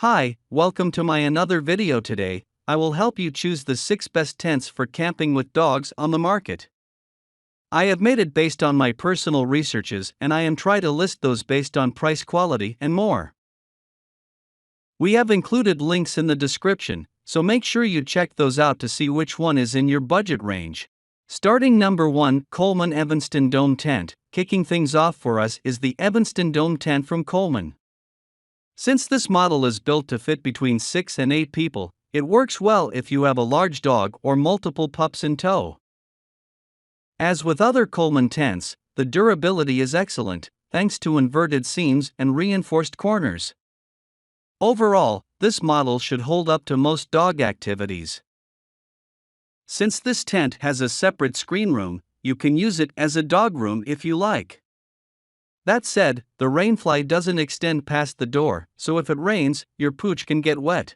Hi, welcome to my another video. Today, I will help you choose the 6 best tents for camping with dogs on the market. I have made it based on my personal researches and I am trying to list those based on price, quality and more. We have included links in the description, so make sure you check those out to see which one is in your budget range. Starting number 1, Coleman Evanston Dome Tent. Kicking things off for us is the Evanston Dome Tent from Coleman. Since this model is built to fit between 6 and 8 people, it works well if you have a large dog or multiple pups in tow. As with other Coleman tents, the durability is excellent, thanks to inverted seams and reinforced corners. Overall, this model should hold up to most dog activities. Since this tent has a separate screen room, you can use it as a dog room if you like. That said, the rainfly doesn't extend past the door, so if it rains, your pooch can get wet.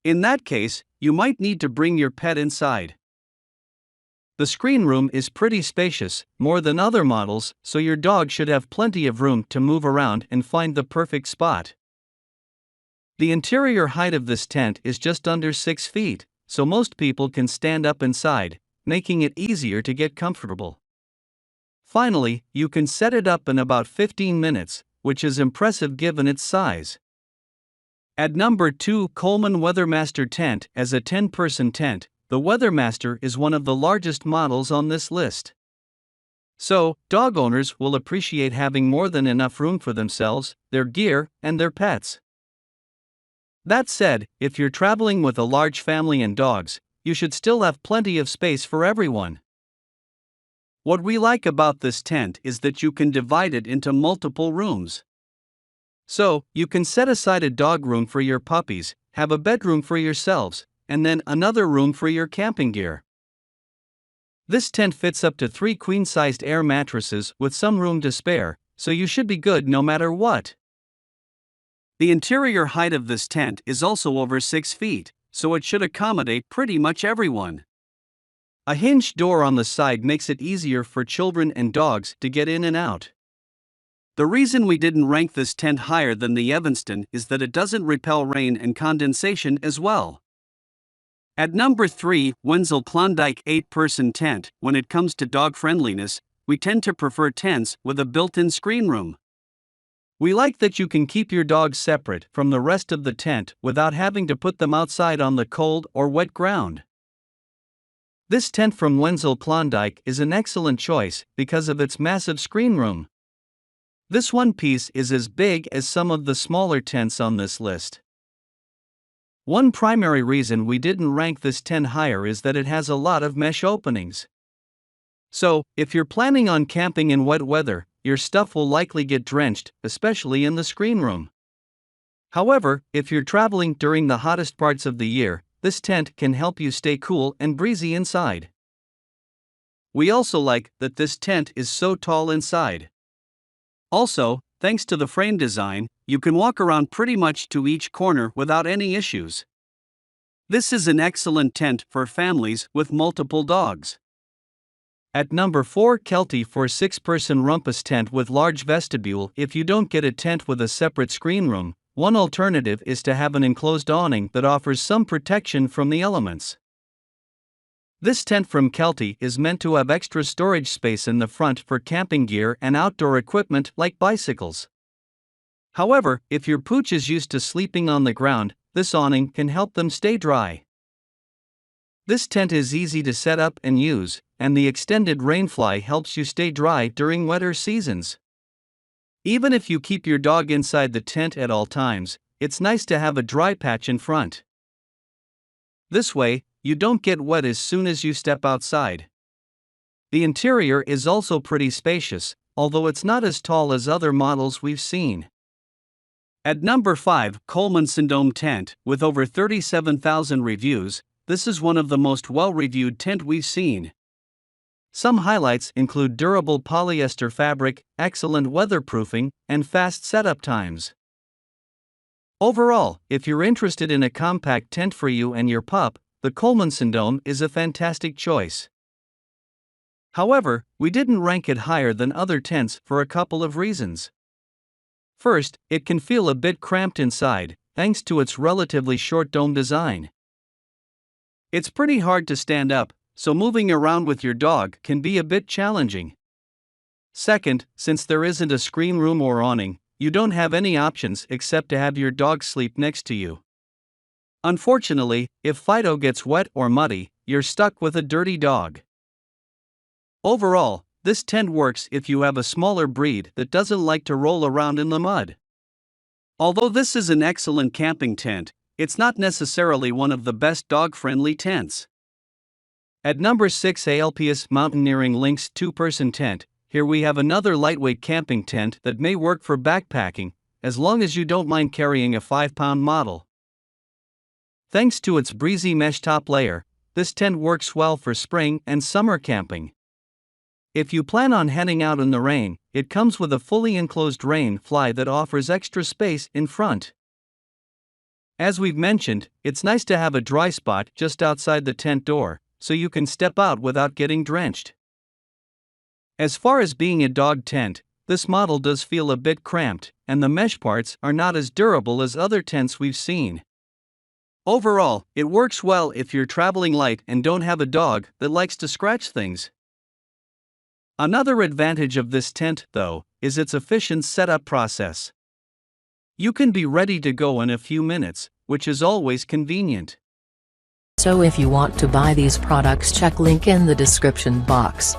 In that case, you might need to bring your pet inside. The screen room is pretty spacious, more than other models, so your dog should have plenty of room to move around and find the perfect spot. The interior height of this tent is just under 6 feet, so most people can stand up inside, making it easier to get comfortable. Finally, you can set it up in about 15 minutes, which is impressive given its size. At number 2, Coleman Weathermaster Tent. As a 10-person tent, the Weathermaster is one of the largest models on this list. So, dog owners will appreciate having more than enough room for themselves, their gear, and their pets. That said, if you're traveling with a large family and dogs, you should still have plenty of space for everyone. What we like about this tent is that you can divide it into multiple rooms. So, you can set aside a dog room for your puppies, have a bedroom for yourselves, and then another room for your camping gear. This tent fits up to 3 queen-sized air mattresses with some room to spare, so you should be good no matter what. The interior height of this tent is also over 6 feet, so it should accommodate pretty much everyone. A hinged door on the side makes it easier for children and dogs to get in and out. The reason we didn't rank this tent higher than the Evanston is that it doesn't repel rain and condensation as well. At number 3, Wenzel Klodenke 8-person tent. When it comes to dog friendliness, we tend to prefer tents with a built-in screen room. We like that you can keep your dogs separate from the rest of the tent without having to put them outside on the cold or wet ground. This tent from Wenzel Klodenke is an excellent choice because of its massive screen room. This one piece is as big as some of the smaller tents on this list. One primary reason we didn't rank this tent higher is that it has a lot of mesh openings. So, if you're planning on camping in wet weather, your stuff will likely get drenched, especially in the screen room. However, if you're traveling during the hottest parts of the year, this tent can help you stay cool and breezy inside. We also like that this tent is so tall inside. Also, thanks to the frame design, you can walk around pretty much to each corner without any issues. This is an excellent tent for families with multiple dogs. At number 4, Kelty for 6-person rumpus tent with large vestibule. If you don't get a tent with a separate screen room, one alternative is to have an enclosed awning that offers some protection from the elements. This tent from Kelty is meant to have extra storage space in the front for camping gear and outdoor equipment like bicycles. However, if your pooch is used to sleeping on the ground, this awning can help them stay dry. This tent is easy to set up and use, and the extended rainfly helps you stay dry during wetter seasons. Even if you keep your dog inside the tent at all times, it's nice to have a dry patch in front. This way, you don't get wet as soon as you step outside. The interior is also pretty spacious, although it's not as tall as other models we've seen. At number 5, Coleman Syndome Tent. With over 37,000 reviews, this is one of the most well-reviewed tent we've seen. Some highlights include durable polyester fabric, excellent weatherproofing, and fast setup times. Overall, if you're interested in a compact tent for you and your pup, the Coleman Syndome is a fantastic choice. However, we didn't rank it higher than other tents for a couple of reasons. First, it can feel a bit cramped inside, thanks to its relatively short dome design. It's pretty hard to stand up, so moving around with your dog can be a bit challenging. Second, since there isn't a screen room or awning, you don't have any options except to have your dog sleep next to you. Unfortunately, if Fido gets wet or muddy, you're stuck with a dirty dog. Overall, this tent works if you have a smaller breed that doesn't like to roll around in the mud. Although this is an excellent camping tent, it's not necessarily one of the best dog-friendly tents. At number 6, ALPS Mountaineering Lynx 2-person tent. Here we have another lightweight camping tent that may work for backpacking, as long as you don't mind carrying a 5-pound model. Thanks to its breezy mesh top layer, this tent works well for spring and summer camping. If you plan on heading out in the rain, it comes with a fully enclosed rain fly that offers extra space in front. As we've mentioned, it's nice to have a dry spot just outside the tent door, so you can step out without getting drenched. As far as being a dog tent, this model does feel a bit cramped, and the mesh parts are not as durable as other tents we've seen. Overall, it works well if you're traveling light and don't have a dog that likes to scratch things. Another advantage of this tent, though, is its efficient setup process. You can be ready to go in a few minutes, which is always convenient. So if you want to buy these products, check link in the description box.